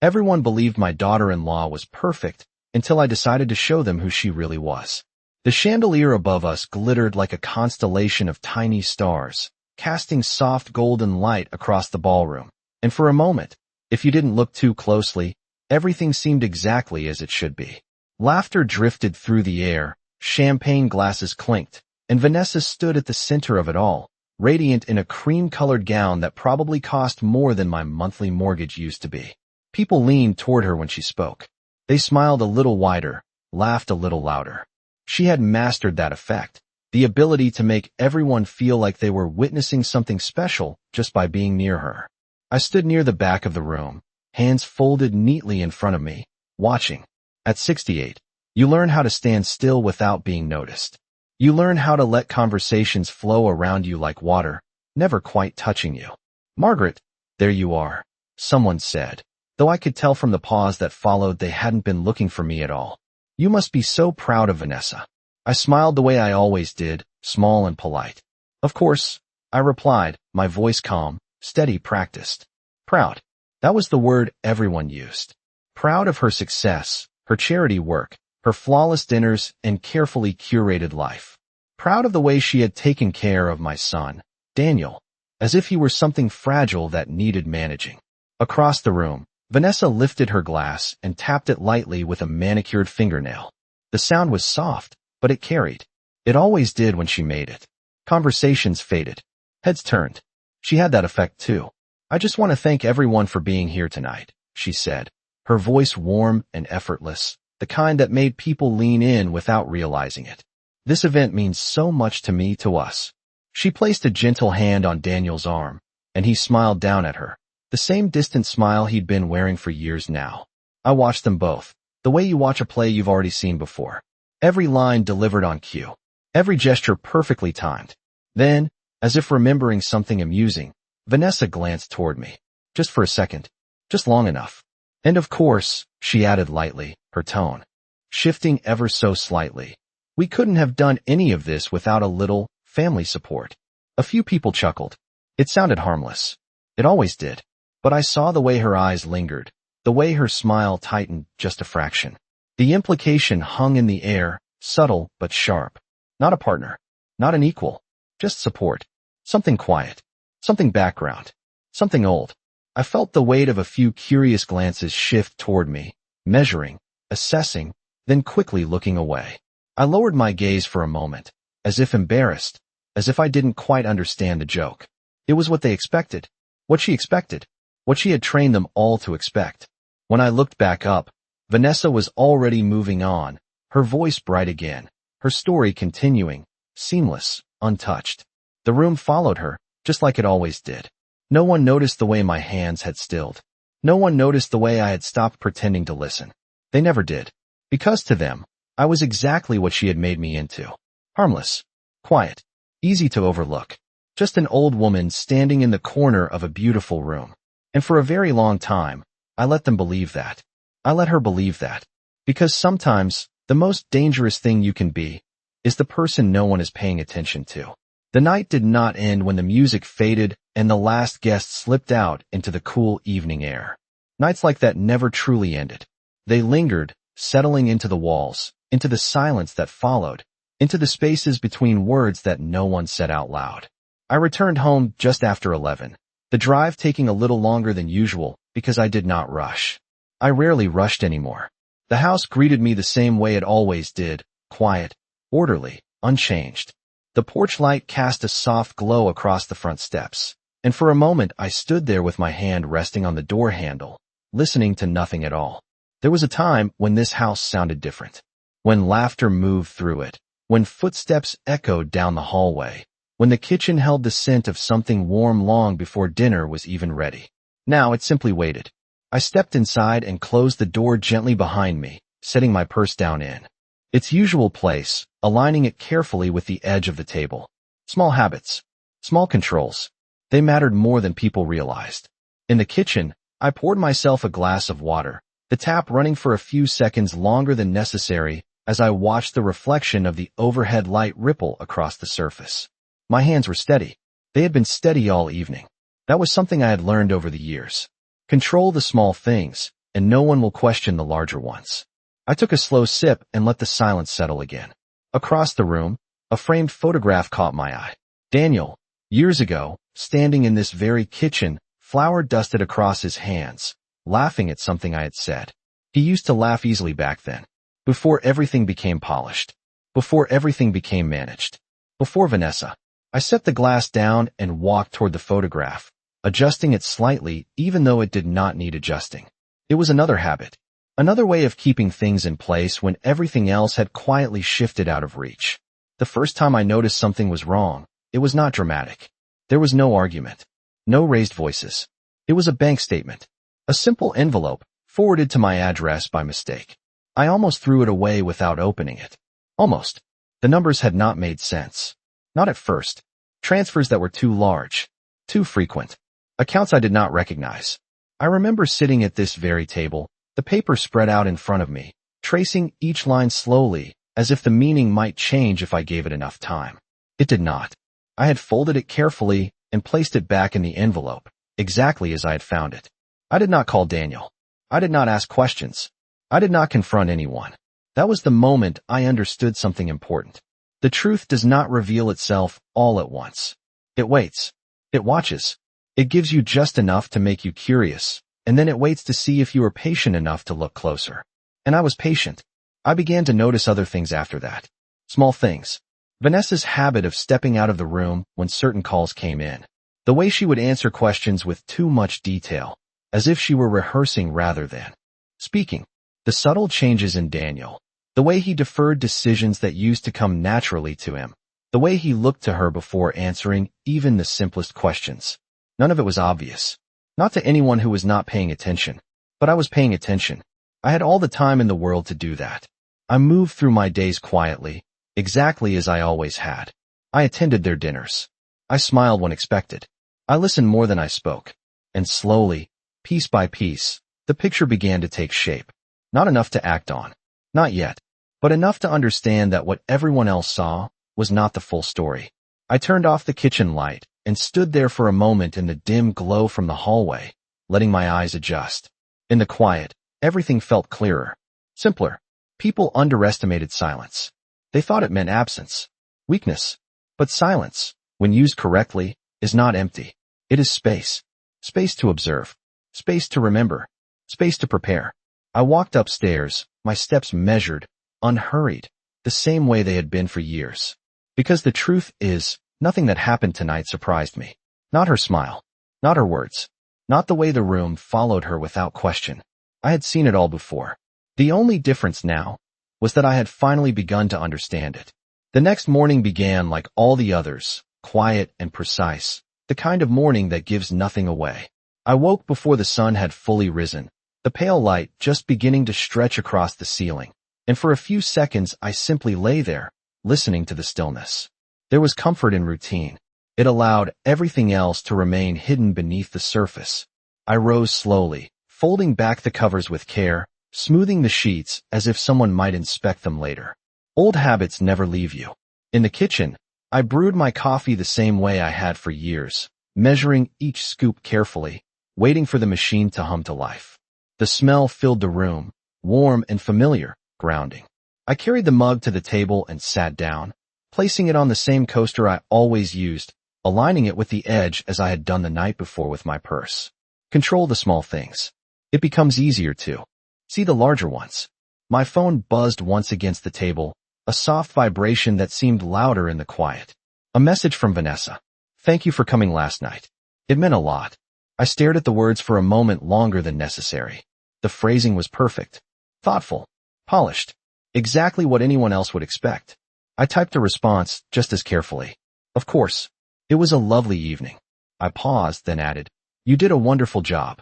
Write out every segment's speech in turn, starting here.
Everyone believed my daughter-in-law was perfect until I decided to show them who she really was. The chandelier above us glittered like a constellation of tiny stars, casting soft golden light across the ballroom. And for a moment, if you didn't look too closely, everything seemed exactly as it should be. Laughter drifted through the air, champagne glasses clinked, and Vanessa stood at the center of it all, radiant in a cream-colored gown that probably cost more than my monthly mortgage used to be. People leaned toward her when she spoke. They smiled a little wider, laughed a little louder. She had mastered that effect, the ability to make everyone feel like they were witnessing something special just by being near her. I stood near the back of the room, hands folded neatly in front of me, watching. At 68, you learn how to stand still without being noticed. You learn how to let conversations flow around you like water, never quite touching you. "Margaret, there you are," someone said, though I could tell from the pause that followed they hadn't been looking for me at all. "You must be so proud of Vanessa." I smiled the way I always did, small and polite. "Of course," I replied, my voice calm, steady, practiced. Proud. That was the word everyone used. Proud of her success, her charity work, her flawless dinners, and carefully curated life. Proud of the way she had taken care of my son, Daniel, as if he were something fragile that needed managing. Across the room, Vanessa lifted her glass and tapped it lightly with a manicured fingernail. The sound was soft, but it carried. It always did when she made it. Conversations faded. Heads turned. She had that effect too. "I just want to thank everyone for being here tonight," she said, her voice warm and effortless, the kind that made people lean in without realizing it. "This event means so much to us." She placed a gentle hand on Daniel's arm, and he smiled down at her, the same distant smile he'd been wearing for years now. I watched them both, the way you watch a play you've already seen before. Every line delivered on cue, every gesture perfectly timed. Then, as if remembering something amusing, Vanessa glanced toward me. "Just for a second. Just long enough. And of course," she added lightly, her tone shifting ever so slightly, "we couldn't have done any of this without a little family support." A few people chuckled. It sounded harmless. It always did. But I saw the way her eyes lingered, the way her smile tightened just a fraction. The implication hung in the air, subtle but sharp. Not a partner. Not an equal. Just support. Something quiet. Something background. Something old. I felt the weight of a few curious glances shift toward me, measuring, assessing, then quickly looking away. I lowered my gaze for a moment, as if embarrassed, as if I didn't quite understand the joke. It was what they expected. What she expected. What she had trained them all to expect. When I looked back up, Vanessa was already moving on, her voice bright again, her story continuing, seamless, untouched. The room followed her, just like it always did. No one noticed the way my hands had stilled. No one noticed the way I had stopped pretending to listen. They never did. Because to them, I was exactly what she had made me into. Harmless. Quiet. Easy to overlook. Just an old woman standing in the corner of a beautiful room. And for a very long time, I let them believe that. I let her believe that. Because sometimes, the most dangerous thing you can be is the person no one is paying attention to. The night did not end when the music faded and the last guest slipped out into the cool evening air. Nights like that never truly ended. They lingered, settling into the walls, into the silence that followed, into the spaces between words that no one said out loud. I returned home just after 11, the drive taking a little longer than usual because I did not rush. I rarely rushed anymore. The house greeted me the same way it always did, quiet, orderly, unchanged. The porch light cast a soft glow across the front steps, and for a moment I stood there with my hand resting on the door handle, listening to nothing at all. There was a time when this house sounded different, when laughter moved through it, when footsteps echoed down the hallway, when the kitchen held the scent of something warm long before dinner was even ready. Now it simply waited. I stepped inside and closed the door gently behind me, setting my purse down in its usual place, aligning it carefully with the edge of the table. Small habits, small controls. They mattered more than people realized. In the kitchen, I poured myself a glass of water, the tap running for a few seconds longer than necessary as I watched the reflection of the overhead light ripple across the surface. My hands were steady. They had been steady all evening. That was something I had learned over the years. Control the small things, and no one will question the larger ones. I took a slow sip and let the silence settle again. Across the room, a framed photograph caught my eye. Daniel, years ago, standing in this very kitchen, flour dusted across his hands, laughing at something I had said. He used to laugh easily back then, before everything became polished, before everything became managed. Before Vanessa, I set the glass down and walked toward the photograph, adjusting it slightly even though it did not need adjusting. It was another habit, another way of keeping things in place when everything else had quietly shifted out of reach. The first time I noticed something was wrong, it was not dramatic. There was no argument, no raised voices. It was a bank statement, a simple envelope forwarded to my address by mistake. I almost threw it away without opening it. Almost. The numbers had not made sense. Not at first. Transfers that were too large, too frequent. Accounts I did not recognize. I remember sitting at this very table, the paper spread out in front of me, tracing each line slowly, as if the meaning might change if I gave it enough time. It did not. I had folded it carefully and placed it back in the envelope, exactly as I had found it. I did not call Daniel. I did not ask questions. I did not confront anyone. That was the moment I understood something important. The truth does not reveal itself all at once. It waits. It watches. It gives you just enough to make you curious, and then it waits to see if you are patient enough to look closer. And I was patient. I began to notice other things after that. Small things. Vanessa's habit of stepping out of the room when certain calls came in. The way she would answer questions with too much detail, as if she were rehearsing rather than speaking. The subtle changes in Daniel. The way he deferred decisions that used to come naturally to him. The way he looked to her before answering even the simplest questions. None of it was obvious. Not to anyone who was not paying attention. But I was paying attention. I had all the time in the world to do that. I moved through my days quietly, exactly as I always had. I attended their dinners. I smiled when expected. I listened more than I spoke. And slowly, piece by piece, the picture began to take shape. Not enough to act on. Not yet. But enough to understand that what everyone else saw was not the full story. I turned off the kitchen light and stood there for a moment in the dim glow from the hallway, letting my eyes adjust. In the quiet, everything felt clearer, simpler. People underestimated silence. They thought it meant absence, weakness. But silence, when used correctly, is not empty. It is space. Space to observe. Space to remember. Space to prepare. I walked upstairs, my steps measured, unhurried, the same way they had been for years. Because the truth is, nothing that happened tonight surprised me. Not her smile. Not her words. Not the way the room followed her without question. I had seen it all before. The only difference now was that I had finally begun to understand it. The next morning began like all the others, quiet and precise, the kind of morning that gives nothing away. I woke before the sun had fully risen, the pale light just beginning to stretch across the ceiling, and for a few seconds I simply lay there, listening to the stillness. There was comfort in routine. It allowed everything else to remain hidden beneath the surface. I rose slowly, folding back the covers with care, smoothing the sheets as if someone might inspect them later. Old habits never leave you. In the kitchen, I brewed my coffee the same way I had for years, measuring each scoop carefully, waiting for the machine to hum to life. The smell filled the room, warm and familiar, grounding. I carried the mug to the table and sat down, placing it on the same coaster I always used, aligning it with the edge as I had done the night before with my purse. Control the small things. It becomes easier to see the larger ones. My phone buzzed once against the table, a soft vibration that seemed louder in the quiet. A message from Vanessa. Thank you for coming last night. It meant a lot. I stared at the words for a moment longer than necessary. The phrasing was perfect, thoughtful, polished, exactly what anyone else would expect. I typed a response just as carefully. Of course. It was a lovely evening. I paused, then added, you did a wonderful job.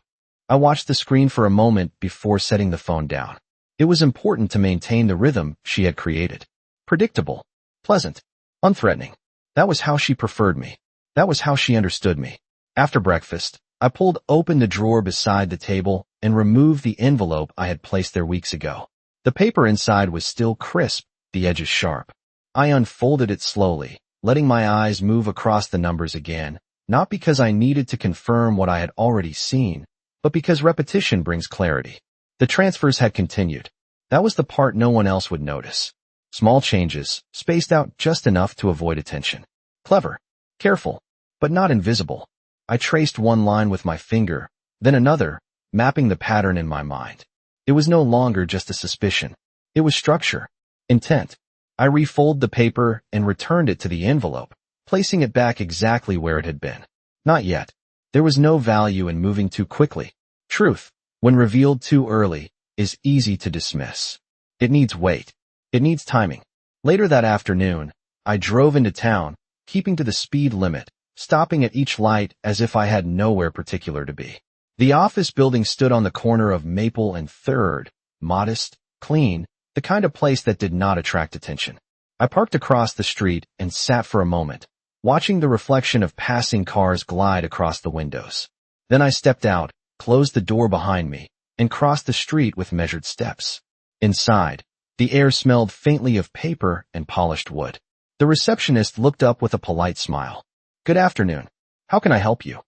I watched the screen for a moment before setting the phone down. It was important to maintain the rhythm she had created. Predictable, pleasant, unthreatening. That was how she preferred me. That was how she understood me. After breakfast, I pulled open the drawer beside the table and removed the envelope I had placed there weeks ago. The paper inside was still crisp, the edges sharp. I unfolded it slowly, letting my eyes move across the numbers again, not because I needed to confirm what I had already seen, but because repetition brings clarity. The transfers had continued. That was the part no one else would notice. Small changes, spaced out just enough to avoid attention. Clever. Careful. But not invisible. I traced one line with my finger, then another, mapping the pattern in my mind. It was no longer just a suspicion. It was structure. Intent. I refolded the paper and returned it to the envelope, placing it back exactly where it had been. Not yet. There was no value in moving too quickly. Truth, when revealed too early, is easy to dismiss. It needs weight. It needs timing. Later that afternoon, I drove into town, keeping to the speed limit, stopping at each light as if I had nowhere particular to be. The office building stood on the corner of Maple and 3rd, modest, clean, the kind of place that did not attract attention. I parked across the street and sat for a moment, watching the reflection of passing cars glide across the windows. Then I stepped out, closed the door behind me, and crossed the street with measured steps. Inside, the air smelled faintly of paper and polished wood. The receptionist looked up with a polite smile. "Good afternoon. How can I help you?"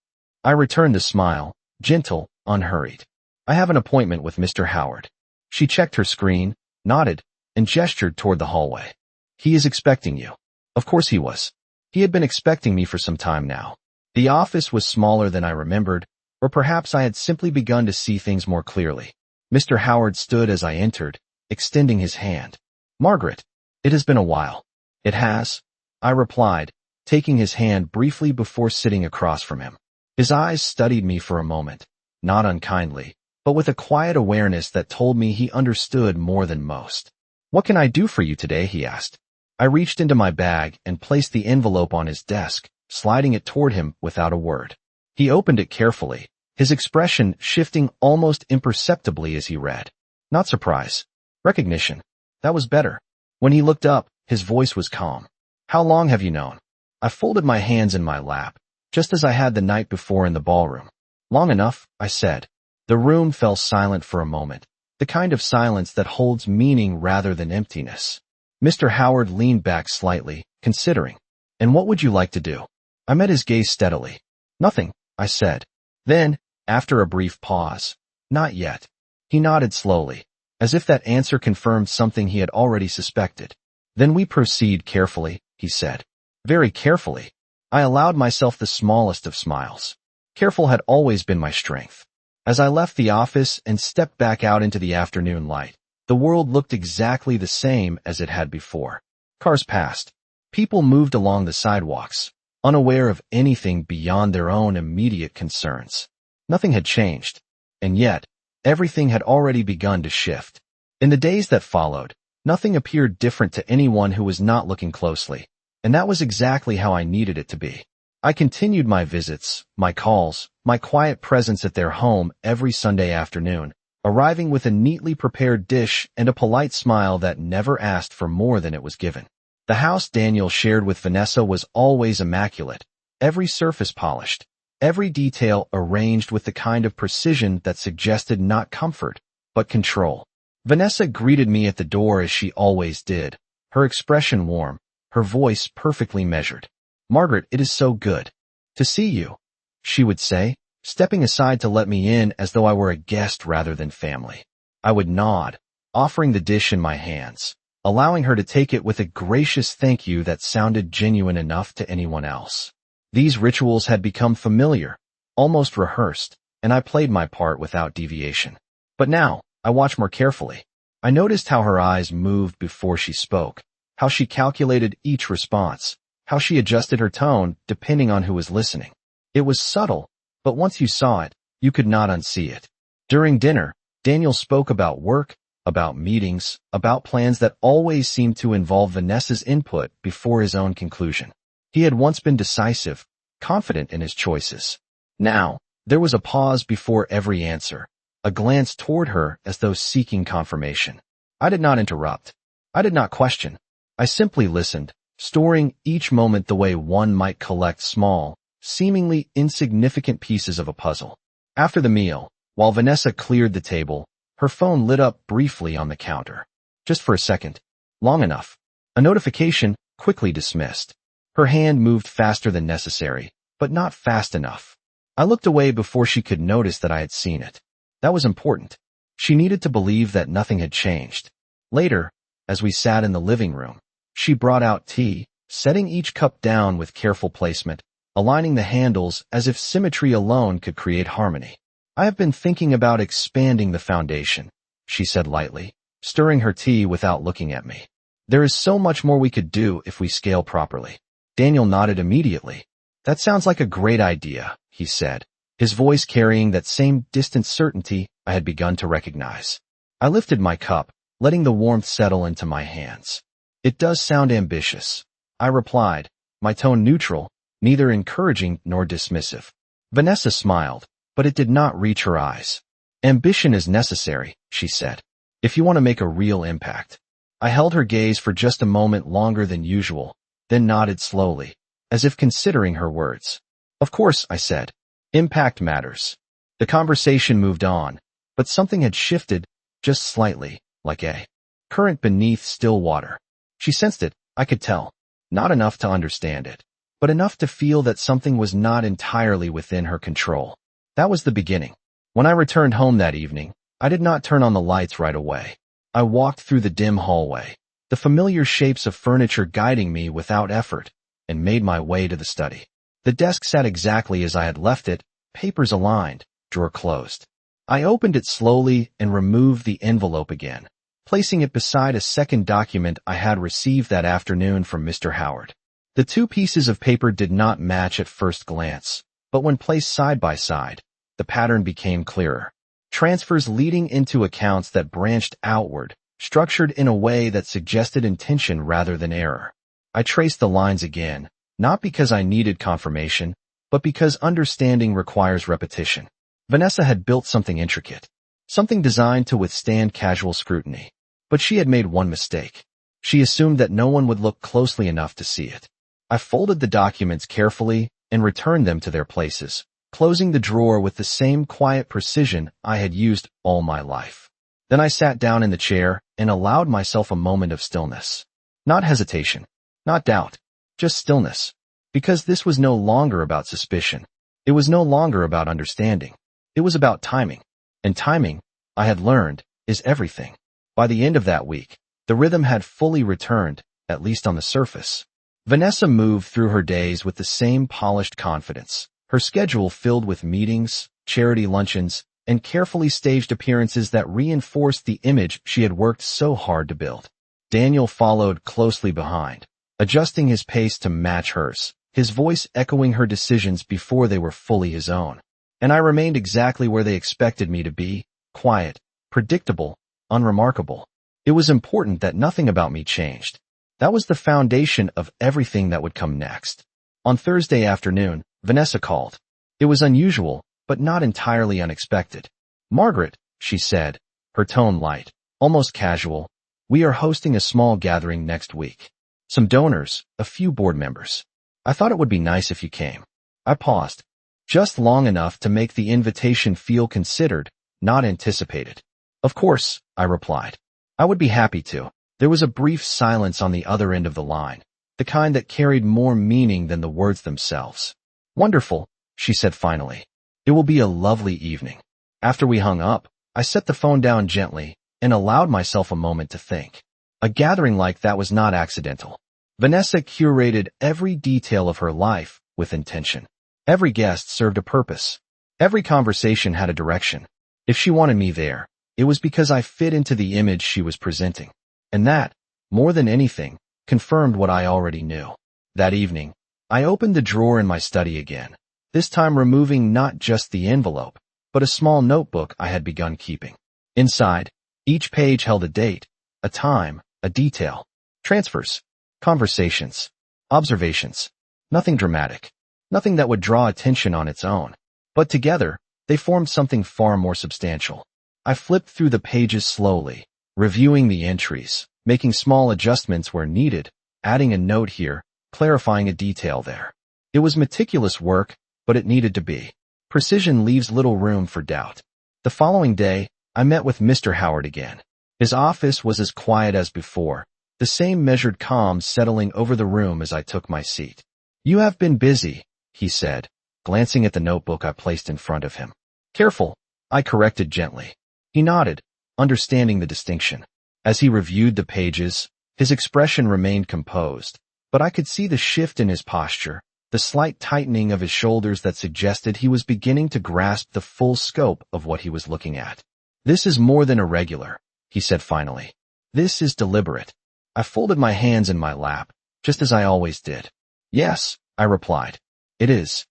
I returned the smile, gentle, unhurried. "I have an appointment with Mr. Howard." She checked her screen, nodded, and gestured toward the hallway. "He is expecting you." Of course he was. He had been expecting me for some time now. The office was smaller than I remembered, or perhaps I had simply begun to see things more clearly. Mr. Howard stood as I entered, extending his hand. "Margaret, it has been a while." "It has," I replied, taking his hand briefly before sitting across from him. His eyes studied me for a moment, not unkindly, but with a quiet awareness that told me he understood more than most. "What can I do for you today?" he asked. I reached into my bag and placed the envelope on his desk, sliding it toward him without a word. He opened it carefully, his expression shifting almost imperceptibly as he read. Not surprise. Recognition. That was better. When he looked up, his voice was calm. "How long have you known?" I folded my hands in my lap, just as I had the night before in the ballroom. "Long enough," I said. The room fell silent for a moment, the kind of silence that holds meaning rather than emptiness. Mr. Howard leaned back slightly, considering. "And what would you like to do?" I met his gaze steadily. "Nothing," I said. Then, after a brief pause, "Not yet." He nodded slowly, as if that answer confirmed something he had already suspected. "Then we proceed carefully," he said. Very carefully. I allowed myself the smallest of smiles. Careful had always been my strength. As I left the office and stepped back out into the afternoon light, the world looked exactly the same as it had before. Cars passed. People moved along the sidewalks, unaware of anything beyond their own immediate concerns. Nothing had changed, and yet, everything had already begun to shift. In the days that followed, nothing appeared different to anyone who was not looking closely, and that was exactly how I needed it to be. I continued my visits, my calls, my quiet presence at their home every Sunday afternoon, arriving with a neatly prepared dish and a polite smile that never asked for more than it was given. The house Daniel shared with Vanessa was always immaculate, every surface polished, every detail arranged with the kind of precision that suggested not comfort, but control. Vanessa greeted me at the door as she always did, her expression warm, her voice perfectly measured. "Margaret, it is so good to see you," she would say, stepping aside to let me in as though I were a guest rather than family. I would nod, offering the dish in my hands, allowing her to take it with a gracious thank you that sounded genuine enough to anyone else. These rituals had become familiar, almost rehearsed, and I played my part without deviation. But now, I watched more carefully. I noticed how her eyes moved before she spoke, how she calculated each response, how she adjusted her tone depending on who was listening. It was subtle, but once you saw it, you could not unsee it. During dinner, Daniel spoke about work, about meetings, about plans that always seemed to involve Vanessa's input before his own conclusion. He had once been decisive, confident in his choices. Now, there was a pause before every answer, a glance toward her as though seeking confirmation. I did not interrupt. I did not question. I simply listened, storing each moment the way one might collect small, seemingly insignificant pieces of a puzzle. After the meal, while Vanessa cleared the table, her phone lit up briefly on the counter. Just for a second. Long enough. A notification, quickly dismissed. Her hand moved faster than necessary, but not fast enough. I looked away before she could notice that I had seen it. That was important. She needed to believe that nothing had changed. Later, as we sat in the living room, she brought out tea, setting each cup down with careful placement, aligning the handles as if symmetry alone could create harmony. I have been thinking about expanding the foundation, she said lightly, stirring her tea without looking at me. There is so much more we could do if we scale properly. Daniel nodded immediately. That sounds like a great idea, he said, his voice carrying that same distant certainty I had begun to recognize. I lifted my cup, letting the warmth settle into my hands. It does sound ambitious, I replied, my tone neutral, neither encouraging nor dismissive. Vanessa smiled, but it did not reach her eyes. Ambition is necessary, she said, if you want to make a real impact. I held her gaze for just a moment longer than usual, then nodded slowly, as if considering her words. Of course, I said. Impact matters. The conversation moved on, but something had shifted, just slightly, like a current beneath still water. She sensed it, I could tell. Not enough to understand it, but enough to feel that something was not entirely within her control. That was the beginning. When I returned home that evening, I did not turn on the lights right away. I walked through the dim hallway, the familiar shapes of furniture guiding me without effort, and made my way to the study. The desk sat exactly as I had left it, papers aligned, drawer closed. I opened it slowly and removed the envelope again, placing it beside a second document I had received that afternoon from Mr. Howard. The two pieces of paper did not match at first glance, but when placed side by side, the pattern became clearer. Transfers leading into accounts that branched outward, structured in a way that suggested intention rather than error. I traced the lines again, not because I needed confirmation, but because understanding requires repetition. Vanessa had built something intricate, something designed to withstand casual scrutiny. But she had made one mistake. She assumed that no one would look closely enough to see it. I folded the documents carefully and returned them to their places, closing the drawer with the same quiet precision I had used all my life. Then I sat down in the chair and allowed myself a moment of stillness. Not hesitation, not doubt, just stillness. Because this was no longer about suspicion. It was no longer about understanding. It was about timing. And timing, I had learned, is everything. By the end of that week, the rhythm had fully returned, at least on the surface. Vanessa moved through her days with the same polished confidence, her schedule filled with meetings, charity luncheons, and carefully staged appearances that reinforced the image she had worked so hard to build. Daniel followed closely behind, adjusting his pace to match hers, his voice echoing her decisions before they were fully his own. And I remained exactly where they expected me to be, quiet, predictable, unremarkable. It was important that nothing about me changed. That was the foundation of everything that would come next. On Thursday afternoon, Vanessa called. It was unusual, but not entirely unexpected. Margaret, she said, her tone light, almost casual, we are hosting a small gathering next week. Some donors, a few board members. I thought it would be nice if you came. I paused, just long enough to make the invitation feel considered, not anticipated. Of course, I replied. I would be happy to. There was a brief silence on the other end of the line, the kind that carried more meaning than the words themselves. Wonderful, she said finally. It will be a lovely evening. After we hung up, I set the phone down gently and allowed myself a moment to think. A gathering like that was not accidental. Vanessa curated every detail of her life with intention. Every guest served a purpose. Every conversation had a direction. If she wanted me there, it was because I fit into the image she was presenting. And that, more than anything, confirmed what I already knew. That evening, I opened the drawer in my study again, this time removing not just the envelope, but a small notebook I had begun keeping. Inside, each page held a date, a time, a detail. Transfers, conversations, observations. Nothing dramatic. Nothing that would draw attention on its own. But together, they formed something far more substantial. I flipped through the pages slowly, reviewing the entries, making small adjustments where needed, adding a note here, clarifying a detail there. It was meticulous work, but it needed to be. Precision leaves little room for doubt. The following day, I met with Mr. Howard again. His office was as quiet as before, the same measured calm settling over the room as I took my seat. You have been busy, he said, glancing at the notebook I placed in front of him. Careful, I corrected gently. He nodded, understanding the distinction. As he reviewed the pages, his expression remained composed, but I could see the shift in his posture, the slight tightening of his shoulders that suggested he was beginning to grasp the full scope of what he was looking at. "This is more than irregular," he said finally. "This is deliberate." I folded my hands in my lap, just as I always did. "Yes," I replied. "It is."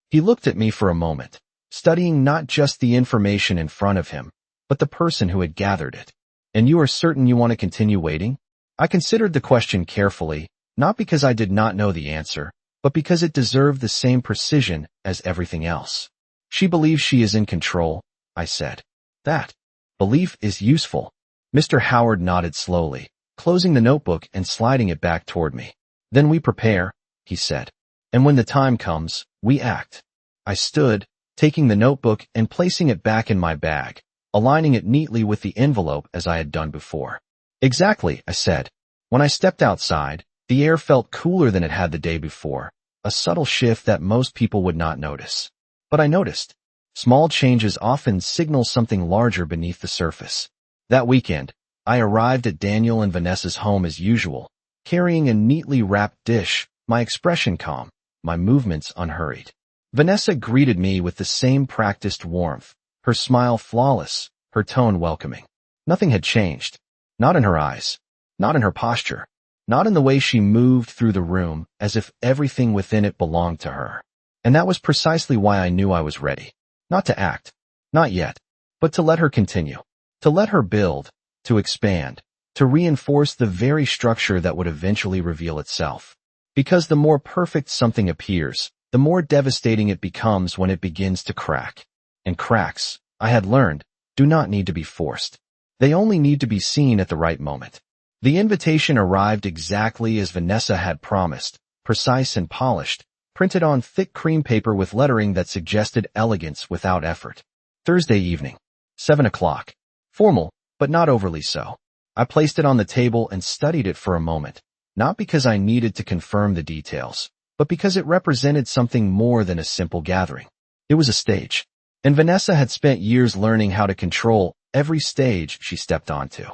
He looked at me for a moment, studying not just the information in front of him, but the person who had gathered it. "And you are certain you want to continue waiting?" I considered the question carefully, not because I did not know the answer, but because it deserved the same precision as everything else. "She believes she is in control," I said. "That belief is useful." Mr. Howard nodded slowly, closing the notebook and sliding it back toward me. "Then we prepare," he said. "And when the time comes, we act." I stood, taking the notebook and placing it back in my bag, aligning it neatly with the envelope as I had done before. "Exactly," I said. When I stepped outside, the air felt cooler than it had the day before, a subtle shift that most people would not notice. But I noticed. Small changes often signal something larger beneath the surface. That weekend, I arrived at Daniel and Vanessa's home as usual, carrying a neatly wrapped dish, my expression calm, my movements unhurried. Vanessa greeted me with the same practiced warmth, her smile flawless, her tone welcoming. Nothing had changed. Not in her eyes. Not in her posture. Not in the way she moved through the room, as if everything within it belonged to her. And that was precisely why I knew I was ready. Not to act. Not yet. But to let her continue. To let her build. To expand. To reinforce the very structure that would eventually reveal itself. Because the more perfect something appears, the more devastating it becomes when it begins to crack. And cracks, I had learned, do not need to be forced. They only need to be seen at the right moment. The invitation arrived exactly as Vanessa had promised, precise and polished, printed on thick cream paper with lettering that suggested elegance without effort. Thursday evening, 7 o'clock. Formal, but not overly so. I placed it on the table and studied it for a moment, not because I needed to confirm the details, but because it represented something more than a simple gathering. It was a stage, and Vanessa had spent years learning how to control every stage she stepped onto.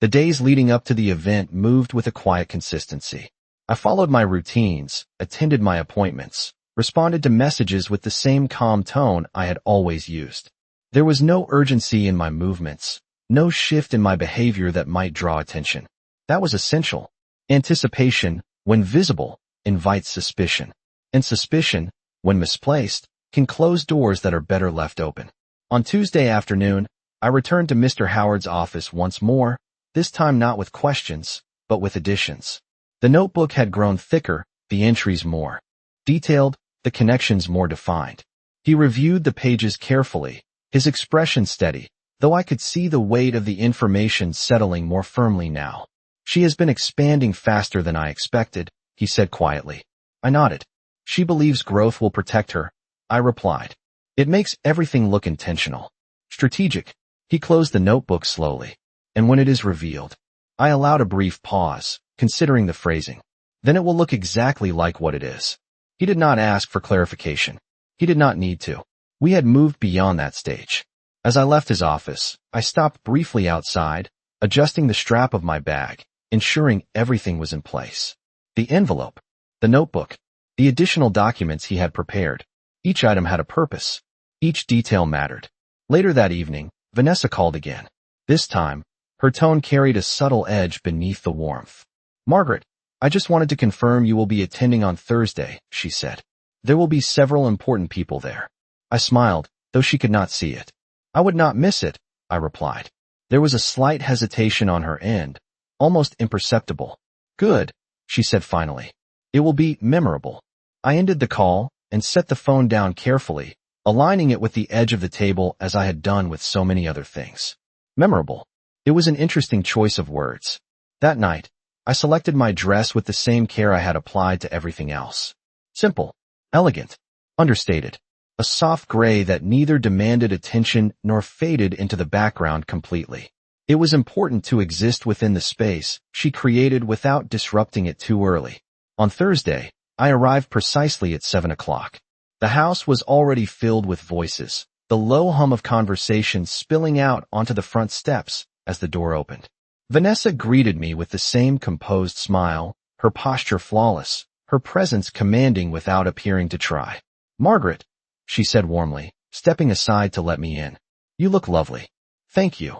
The days leading up to the event moved with a quiet consistency. I followed my routines, attended my appointments, responded to messages with the same calm tone I had always used. There was no urgency in my movements, no shift in my behavior that might draw attention. That was essential. Anticipation, when visible, invites suspicion. And suspicion, when misplaced, can close doors that are better left open. On Tuesday afternoon, I returned to Mr. Howard's office once more, this time not with questions, but with additions. The notebook had grown thicker, the entries more detailed, the connections more defined. He reviewed the pages carefully, his expression steady, though I could see the weight of the information settling more firmly now. "She has been expanding faster than I expected," he said quietly. I nodded. "She believes growth will protect her," I replied. "It makes everything look intentional. Strategic." He closed the notebook slowly. "And when it is revealed," I allowed a brief pause, considering the phrasing, "then it will look exactly like what it is." He did not ask for clarification. He did not need to. We had moved beyond that stage. As I left his office, I stopped briefly outside, adjusting the strap of my bag, ensuring everything was in place. The envelope, the notebook, the additional documents he had prepared. Each item had a purpose. Each detail mattered. Later that evening, Vanessa called again. This time, her tone carried a subtle edge beneath the warmth. "Margaret, I just wanted to confirm you will be attending on Thursday," she said. "There will be several important people there." I smiled, though she could not see it. "I would not miss it," I replied. There was a slight hesitation on her end, almost imperceptible. "Good," she said finally. "It will be memorable." I ended the call and set the phone down carefully, aligning it with the edge of the table as I had done with so many other things. Memorable. It was an interesting choice of words. That night, I selected my dress with the same care I had applied to everything else. Simple, elegant, understated. A soft gray that neither demanded attention nor faded into the background completely. It was important to exist within the space she created without disrupting it too early. On Thursday, I arrived precisely at 7 o'clock. The house was already filled with voices, the low hum of conversation spilling out onto the front steps, as the door opened. Vanessa greeted me with the same composed smile, her posture flawless, her presence commanding without appearing to try. "Margaret," she said warmly, stepping aside to let me in. "You look lovely." "Thank you,"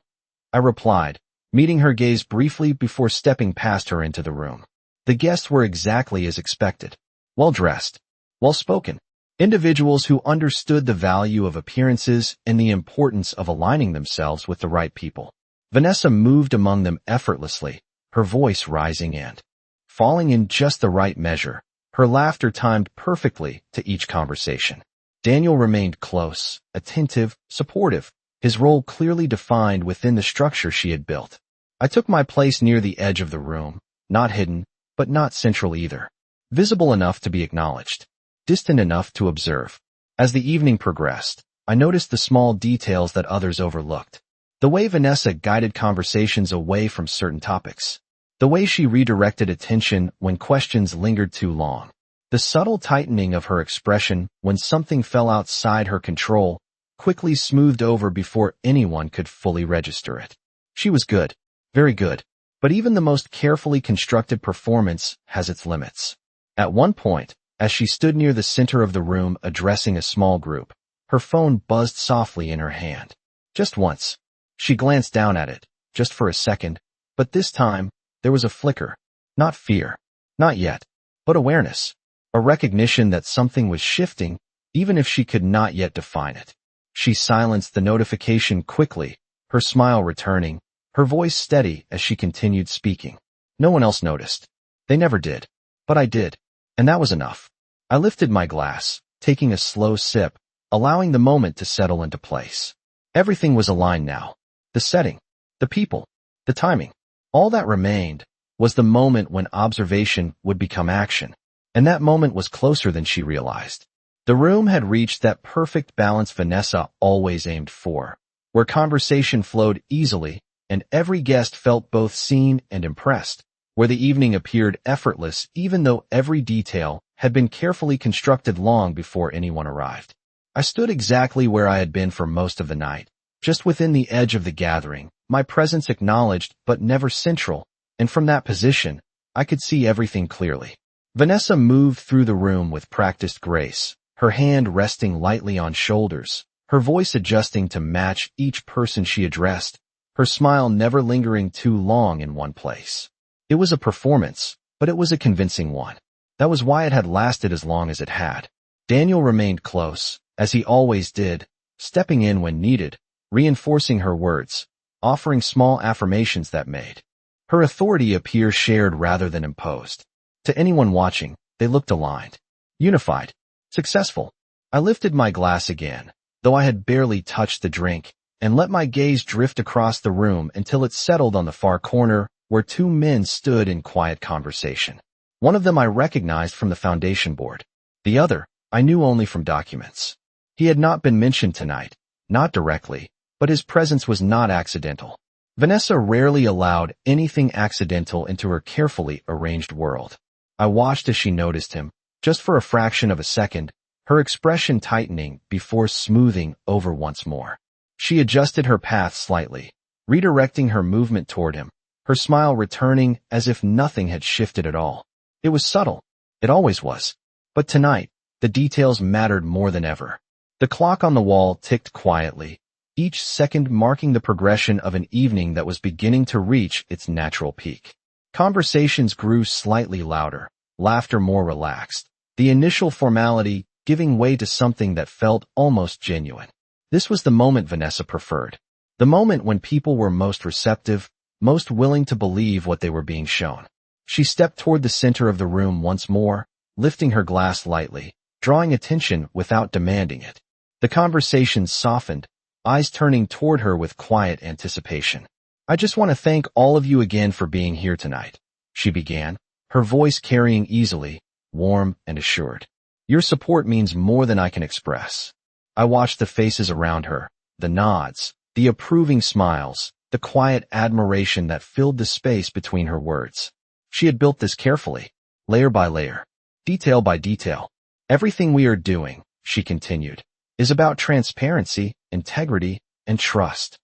I replied, meeting her gaze briefly before stepping past her into the room. The guests were exactly as expected. Well-dressed, well-spoken. Individuals who understood the value of appearances and the importance of aligning themselves with the right people. Vanessa moved among them effortlessly, her voice rising and falling in just the right measure, her laughter timed perfectly to each conversation. Daniel remained close, attentive, supportive, his role clearly defined within the structure she had built. I took my place near the edge of the room, not hidden, but not central either. Visible enough to be acknowledged, distant enough to observe. As the evening progressed, I noticed the small details that others overlooked. The way Vanessa guided conversations away from certain topics. The way she redirected attention when questions lingered too long. The subtle tightening of her expression when something fell outside her control, quickly smoothed over before anyone could fully register it. She was good, very good, but even the most carefully constructed performance has its limits. At one point, as she stood near the center of the room addressing a small group, her phone buzzed softly in her hand. Just once. She glanced down at it, just for a second, but this time, there was a flicker. Not fear. Not yet. But awareness. A recognition that something was shifting, even if she could not yet define it. She silenced the notification quickly, her smile returning, her voice steady as she continued speaking. No one else noticed. They never did. But I did. And that was enough. I lifted my glass, taking a slow sip, allowing the moment to settle into place. Everything was aligned now. The setting, the people, the timing. All that remained was the moment when observation would become action. And that moment was closer than she realized. The room had reached that perfect balance Vanessa always aimed for, where conversation flowed easily and every guest felt both seen and impressed, where the evening appeared effortless even though every detail had been carefully constructed long before anyone arrived. I stood exactly where I had been for most of the night, just within the edge of the gathering, my presence acknowledged but never central, and from that position, I could see everything clearly. Vanessa moved through the room with practiced grace, her hand resting lightly on shoulders, her voice adjusting to match each person she addressed, her smile never lingering too long in one place. It was a performance, but it was a convincing one. That was why it had lasted as long as it had. Daniel remained close, as he always did, stepping in when needed, reinforcing her words, offering small affirmations that made her authority appear shared rather than imposed. To anyone watching, they looked aligned, unified, successful. I lifted my glass again, though I had barely touched the drink, and let my gaze drift across the room until it settled on the far corner, where two men stood in quiet conversation. One of them I recognized from the foundation board. The other, I knew only from documents. He had not been mentioned tonight, not directly, but his presence was not accidental. Vanessa rarely allowed anything accidental into her carefully arranged world. I watched as she noticed him, just for a fraction of a second, her expression tightening before smoothing over once more. She adjusted her path slightly, redirecting her movement toward him, her smile returning as if nothing had shifted at all. It was subtle. It always was. But tonight, the details mattered more than ever. The clock on the wall ticked quietly, each second marking the progression of an evening that was beginning to reach its natural peak. Conversations grew slightly louder, laughter more relaxed, the initial formality giving way to something that felt almost genuine. This was the moment Vanessa preferred. The moment when people were most receptive, most willing to believe what they were being shown. She stepped toward the center of the room once more, lifting her glass lightly, drawing attention without demanding it. The conversation softened, eyes turning toward her with quiet anticipation. "I just want to thank all of you again for being here tonight," she began, her voice carrying easily, warm and assured. "Your support means more than I can express." I watched the faces around her, the nods, the approving smiles, the quiet admiration that filled the space between her words. She had built this carefully, layer by layer, detail by detail. "Everything we are doing," she continued, "is about transparency, integrity, and trust.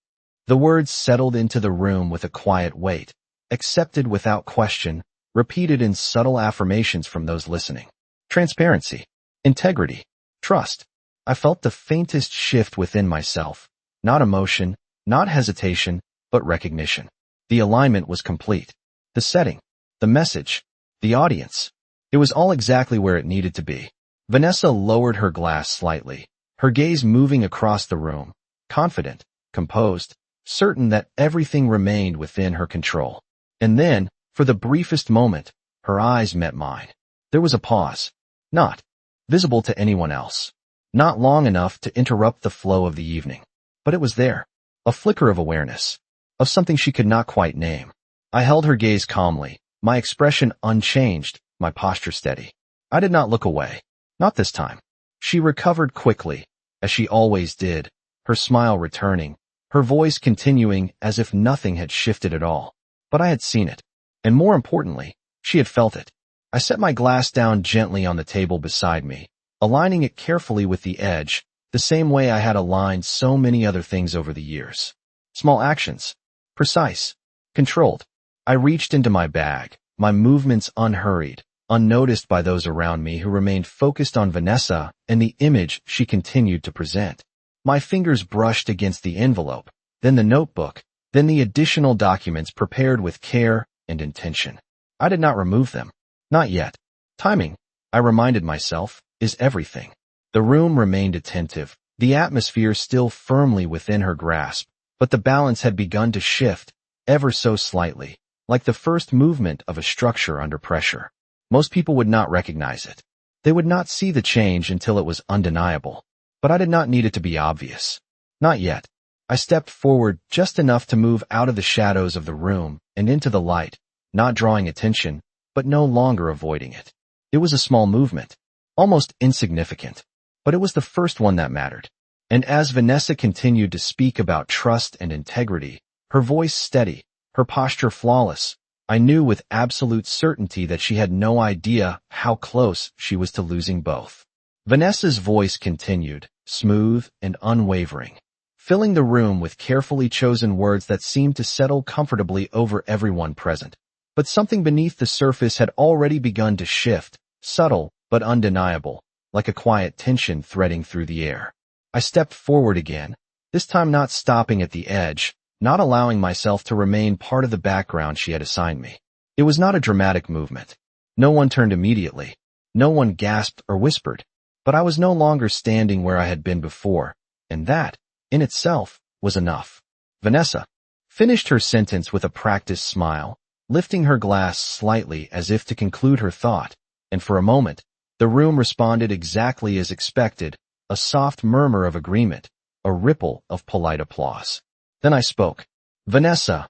The words settled into the room with a quiet weight, accepted without question, repeated in subtle affirmations from those listening. Transparency, integrity, trust. I felt the faintest shift within myself. Not emotion, not hesitation, but recognition. The alignment was complete. The setting, the message, the audience. It was all exactly where it needed to be. Vanessa lowered her glass slightly, her gaze moving across the room, confident, composed, certain that everything remained within her control. And then, for the briefest moment, her eyes met mine. There was a pause. Not visible to anyone else. Not long enough to interrupt the flow of the evening. But it was there. A flicker of awareness. Of something she could not quite name. I held her gaze calmly, my expression unchanged, my posture steady. I did not look away. Not this time. She recovered quickly, as she always did, her smile returning, her voice continuing as if nothing had shifted at all. But I had seen it. And more importantly, she had felt it. I set my glass down gently on the table beside me, aligning it carefully with the edge, the same way I had aligned so many other things over the years. Small actions. Precise. Controlled. I reached into my bag, my movements unhurried, unnoticed by those around me who remained focused on Vanessa and the image she continued to present. My fingers brushed against the envelope, then the notebook, then the additional documents prepared with care and intention. I did not remove them. Not yet. Timing, I reminded myself, is everything. The room remained attentive, the atmosphere still firmly within her grasp, but the balance had begun to shift, ever so slightly, like the first movement of a structure under pressure. Most people would not recognize it. They would not see the change until it was undeniable. But I did not need it to be obvious. Not yet. I stepped forward just enough to move out of the shadows of the room and into the light, not drawing attention, but no longer avoiding it. It was a small movement, almost insignificant, but it was the first one that mattered. And as Vanessa continued to speak about trust and integrity, her voice steady, her posture flawless, I knew with absolute certainty that she had no idea how close she was to losing both. Vanessa's voice continued, smooth and unwavering, filling the room with carefully chosen words that seemed to settle comfortably over everyone present. But something beneath the surface had already begun to shift, subtle but undeniable, like a quiet tension threading through the air. I stepped forward again, this time not stopping at the edge, not allowing myself to remain part of the background she had assigned me. It was not a dramatic movement. No one turned immediately. No one gasped or whispered. But I was no longer standing where I had been before, and that, in itself, was enough. Vanessa finished her sentence with a practiced smile, lifting her glass slightly as if to conclude her thought, and for a moment, the room responded exactly as expected, a soft murmur of agreement, a ripple of polite applause. Then I spoke. Vanessa,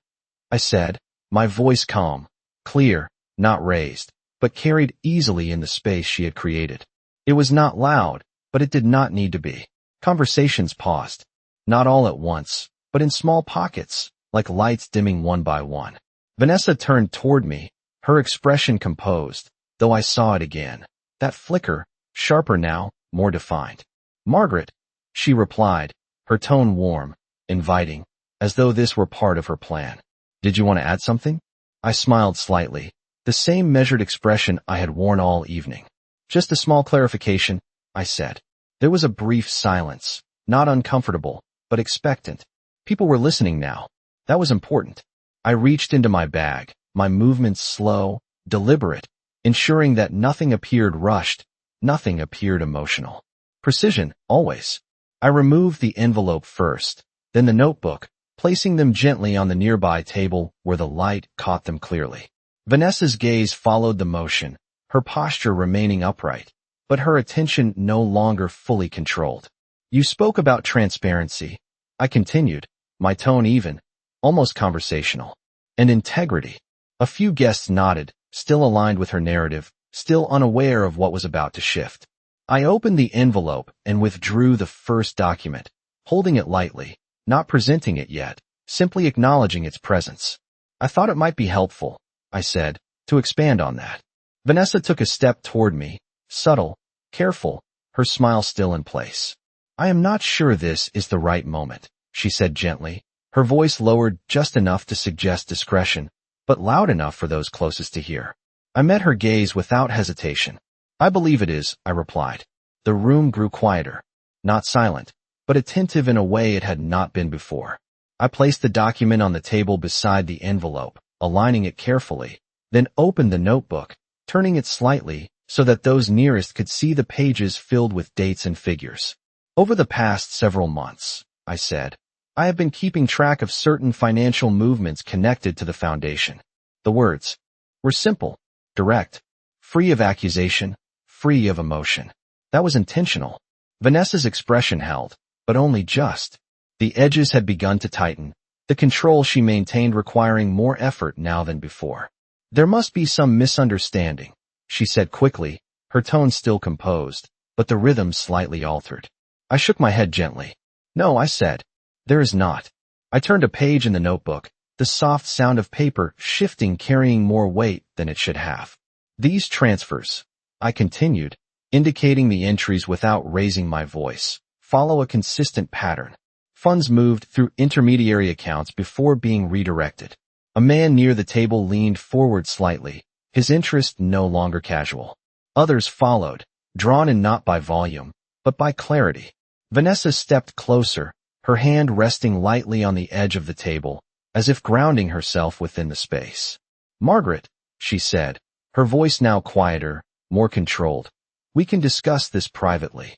I said, my voice calm, clear, not raised, but carried easily in the space she had created. It was not loud, but it did not need to be. Conversations paused. Not all at once, but in small pockets, like lights dimming one by one. Vanessa turned toward me, her expression composed, though I saw it again. That flicker, sharper now, more defined. Margaret, she replied, her tone warm, inviting, as though this were part of her plan. Did you want to add something? I smiled slightly, the same measured expression I had worn all evening. Just a small clarification, I said. There was a brief silence, not uncomfortable, but expectant. People were listening now. That was important. I reached into my bag, my movements slow, deliberate, ensuring that nothing appeared rushed, nothing appeared emotional. Precision, always. I removed the envelope first, then the notebook, placing them gently on the nearby table where the light caught them clearly. Vanessa's gaze followed the motion, her posture remaining upright, but her attention no longer fully controlled. You spoke about transparency, I continued, my tone even, almost conversational, and integrity. A few guests nodded, still aligned with her narrative, still unaware of what was about to shift. I opened the envelope and withdrew the first document, holding it lightly, not presenting it yet, simply acknowledging its presence. I thought it might be helpful, I said, to expand on that. Vanessa took a step toward me, subtle, careful, her smile still in place. I am not sure this is the right moment, she said gently, Her voice lowered just enough to suggest discretion, but loud enough for those closest to hear. I met her gaze without hesitation. I believe it is, I replied. The room grew quieter. Not silent, but attentive in a way it had not been before. I placed the document on the table beside the envelope, aligning it carefully, then opened the notebook, turning it slightly so that those nearest could see the pages filled with dates and figures. Over the past several months, I said, I have been keeping track of certain financial movements connected to the foundation. The words were simple, direct, free of accusation, free of emotion. That was intentional. Vanessa's expression held, but only just. The edges had begun to tighten, the control she maintained requiring more effort now than before. There must be some misunderstanding, she said quickly, her tone still composed, but the rhythm slightly altered. I shook my head gently. No, I said. There is not. I turned a page in the notebook, the soft sound of paper shifting carrying more weight than it should have. These transfers, I continued, indicating the entries without raising my voice, follow a consistent pattern. Funds moved through intermediary accounts before being redirected. A man near the table leaned forward slightly, his interest no longer casual. Others followed, drawn in not by volume, but by clarity. Vanessa stepped closer, her hand resting lightly on the edge of the table, as if grounding herself within the space. Margaret, she said, her voice now quieter, more controlled. We can discuss this privately.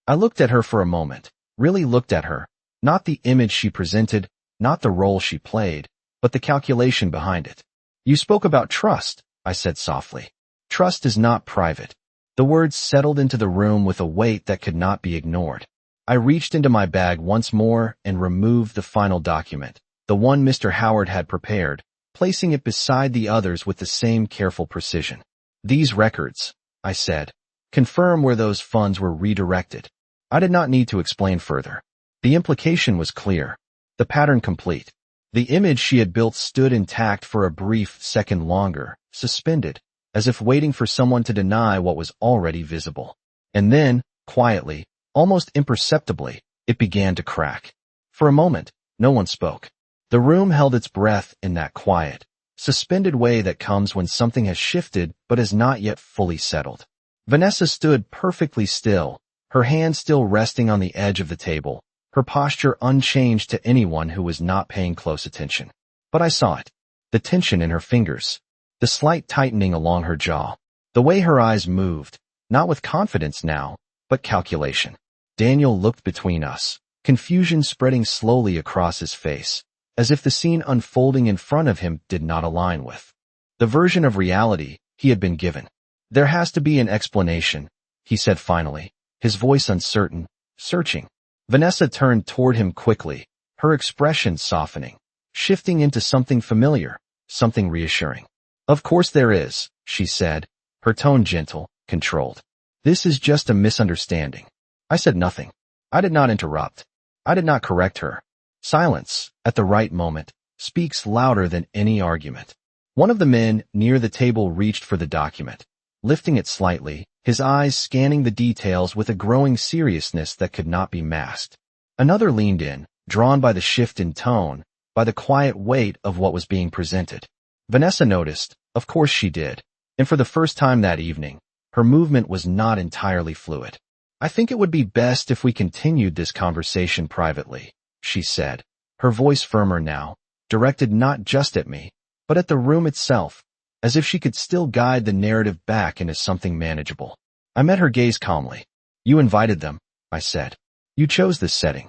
I looked at her for a moment, really looked at her, not the image she presented, not the role she played, but the calculation behind it. You spoke about trust, I said softly. Trust is not private. The words settled into the room with a weight that could not be ignored. I reached into my bag once more and removed the final document, the one Mr. Howard had prepared, placing it beside the others with the same careful precision. These records, I said, confirm where those funds were redirected. I did not need to explain further. The implication was clear, the pattern complete. The image she had built stood intact for a brief second longer, suspended, as if waiting for someone to deny what was already visible. And then, quietly, almost imperceptibly, it began to crack. For a moment, no one spoke. The room held its breath in that quiet, suspended way that comes when something has shifted but has not yet fully settled. Vanessa stood perfectly still, her hand still resting on the edge of the table, her posture unchanged to anyone who was not paying close attention. But I saw it. The tension in her fingers, the slight tightening along her jaw, the way her eyes moved, not with confidence now, but calculation. Daniel looked between us, confusion spreading slowly across his face, as if the scene unfolding in front of him did not align with the version of reality he had been given. There has to be an explanation, he said finally, his voice uncertain, searching. Vanessa turned toward him quickly, her expression softening, shifting into something familiar, something reassuring. Of course there is, she said, her tone gentle, controlled. This is just a misunderstanding. I said nothing. I did not interrupt. I did not correct her. Silence, at the right moment, speaks louder than any argument. One of the men near the table reached for the document, lifting it slightly, his eyes scanning the details with a growing seriousness that could not be masked. Another leaned in, drawn by the shift in tone, by the quiet weight of what was being presented. Vanessa noticed, of course she did, and for the first time that evening, her movement was not entirely fluid. I think it would be best if we continued this conversation privately, she said, her voice firmer now, directed not just at me, but at the room itself, as if she could still guide the narrative back into something manageable. I met her gaze calmly. You invited them, I said. You chose this setting.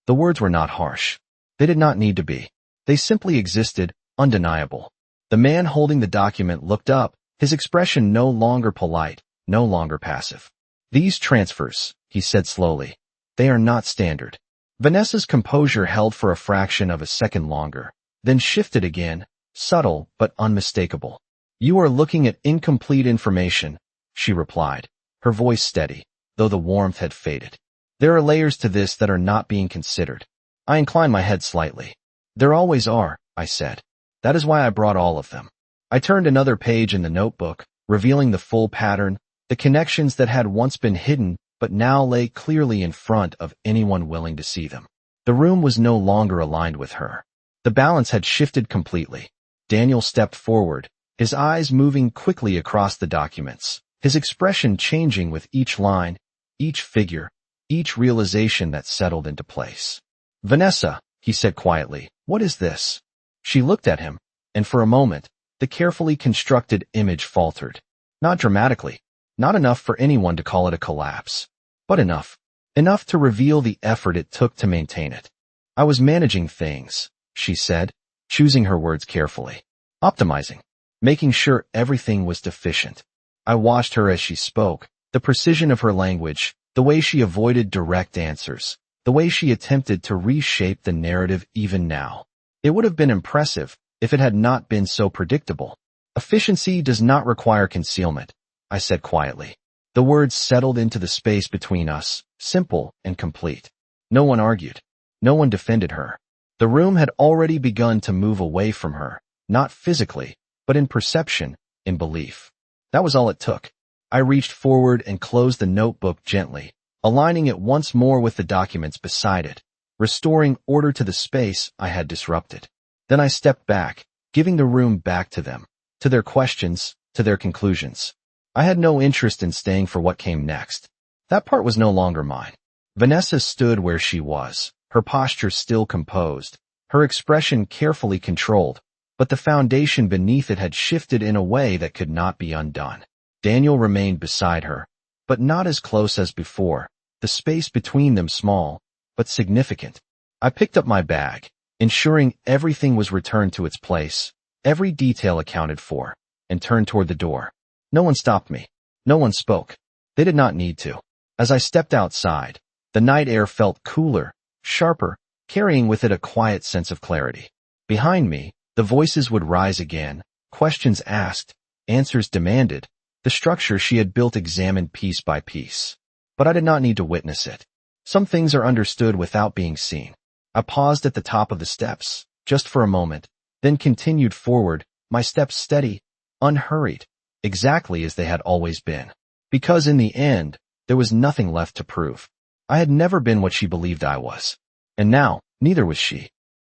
The words were not harsh. They did not need to be. They simply existed, undeniable. The man holding the document looked up, his expression no longer polite, no longer passive. These transfers, he said slowly, they are not standard. Vanessa's composure held for a fraction of a second longer, then shifted again, subtle but unmistakable. You are looking at incomplete information, she replied, her voice steady, though the warmth had faded. There are layers to this that are not being considered. I inclined my head slightly. There always are, I said. That is why I brought all of them. I turned another page in the notebook, revealing the full pattern, the connections that had once been hidden but now lay clearly in front of anyone willing to see them. The room was no longer aligned with her. The balance had shifted completely. Daniel stepped forward, his eyes moving quickly across the documents, his expression changing with each line, each figure, each realization that settled into place. "Vanessa," he said quietly, "what is this?" She looked at him, and for a moment, the carefully constructed image faltered. Not dramatically, not enough for anyone to call it a collapse, but enough. Enough to reveal the effort it took to maintain it. "I was managing things," she said, choosing her words carefully. "Optimizing. Making sure everything was deficient." I watched her as she spoke, the precision of her language, the way she avoided direct answers, the way she attempted to reshape the narrative even now. It would have been impressive if it had not been so predictable. "Efficiency does not require concealment," I said quietly. The words settled into the space between us, simple and complete. No one argued. No one defended her. The room had already begun to move away from her, not physically, but in perception, in belief. That was all it took. I reached forward and closed the notebook gently, aligning it once more with the documents beside it, restoring order to the space I had disrupted. Then I stepped back, giving the room back to them, to their questions, to their conclusions. I had no interest in staying for what came next. That part was no longer mine. Vanessa stood where she was, her posture still composed, her expression carefully controlled, but the foundation beneath it had shifted in a way that could not be undone. Daniel remained beside her, but not as close as before, the space between them small, but significant. I picked up my bag, ensuring everything was returned to its place, every detail accounted for, and turned toward the door. No one stopped me. No one spoke. They did not need to. As I stepped outside, the night air felt cooler, sharper, carrying with it a quiet sense of clarity. Behind me, the voices would rise again, questions asked, answers demanded, the structure she had built examined piece by piece. But I did not need to witness it. Some things are understood without being seen. I paused at the top of the steps, just for a moment, then continued forward, my steps steady, unhurried, exactly as they had always been. Because in the end, there was nothing left to prove. I had never been what she believed I was. And now, neither was she.